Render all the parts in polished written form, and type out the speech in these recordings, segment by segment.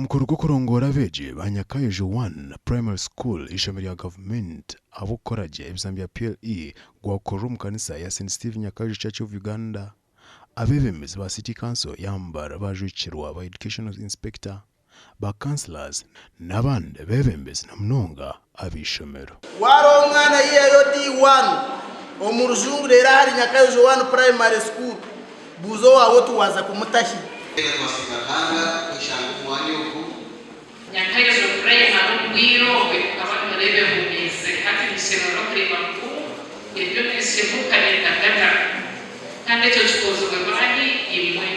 omukuru gw'okurongora abeegi ba Nyakayojo 1 Primary School ishami rya Government abokoraje ebizambi bya PLE gwakorera omu kanisa ya St. Stephen Nyakayojo Church of Uganda. Abebembezi ba City Council yambara bajwikirwa ba Educational Inspector ba Councillors n'abandi bebembezi na munonga abishomero. Wari omwana yeyo D1 omuruzungu rero hari Nyakayojo 1 Primary School buzo wawe tuwaza kumutahi Nyakayojo Primary bwiro abantu rebe bumize hati misemo no kureba ko ibyo bisemuka n'indagata kandi cyo kikozwe bari imwe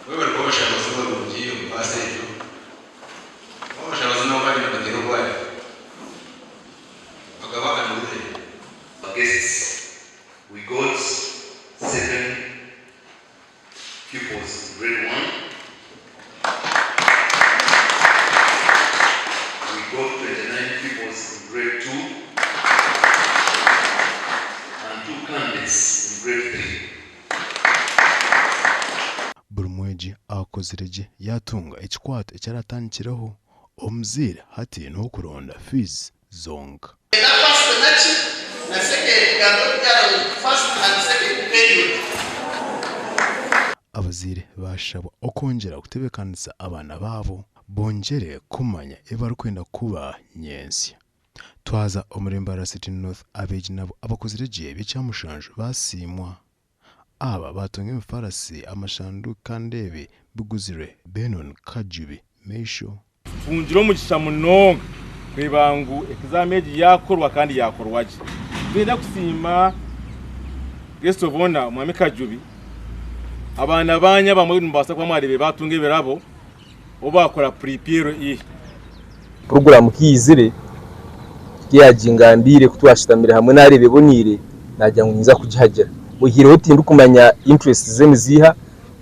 wewe bari kubasha amasomo y'ugiye base ejo babasha abazima bari na batero bari bagabaka n'uze guests. We got 7 pupils in grade 1. We got 29 pupils in grade 2 and 2 candidates in grade 3. Burumweji Abakozire yatunga ekikwata ekyaratandikiraho omuzire hati n'okuronda fees zonka. Abazire bashabwa okongera kutebekanisa abana babo bongere kumanya ebarikwenda kuba nyensi. Twaza omuri Mbarara City North abeegi nabo Abakozire b'ekyamushanju basimwa. Aba batunga emifarasi amashandu kandebe buguzire Benon Kajubi Meisho. Funjiro mugisha munonga kwebangu examen yakorwa kandi yakorwaje. Benda kusima guest of honor Mwami Kajubi abana banya bamwe mbasa kwa mwarebe batunge berabo obakora prepare program kiyizire kiyajingambire kutwashitamire hamwe narebe bonire najya ngunyiza kujihagera muhire utindu kumanya interest zemiziha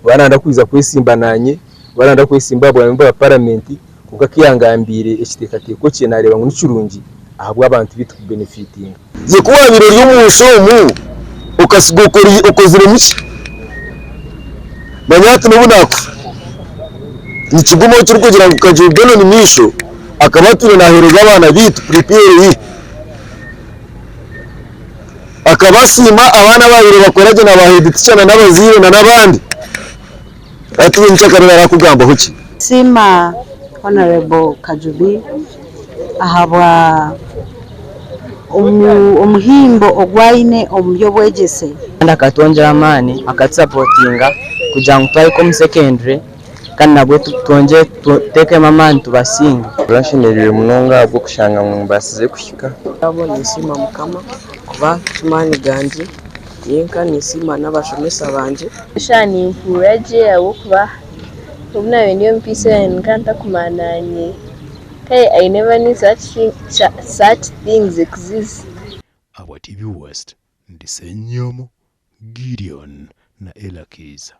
baranda kwiza kwesimbananye baranda kwesimba bwa member parliament kuko kiyangambire ekitekateko cye nareba ngo nicurungi ahabwa abantu bitu benefiting ze kuba birori y'umushomu ukasigokori ukozire mishi manyatu n'ubunaku ni kigumo cyo kugira ngo kajubeno ni misho akabature nahereza abana bitu prepare akabasima abana babire bakoraje n'abaheditsana n'abazire na nabandi ati ncyakara barakugamba hoki sima Honorable Kajubi ahabwa umuhimbo ogwaine omuyobwegese ndakatonjera amani akatsapotinga kugira ngo twari ko secondary kandi nabwo tutonje teke mamani tubasinga urashimirire munonga bwo kushanga mu basize kushika abo nisima mukama kuba tumani ganje yenka nisima n'abashomesa banje shani impuraje abo kuba ubuna benyo mpise nkanta kumananye. Hey, I never knew such things exist. Our TV West, Ndisenyomo, Gideon na Elakiza.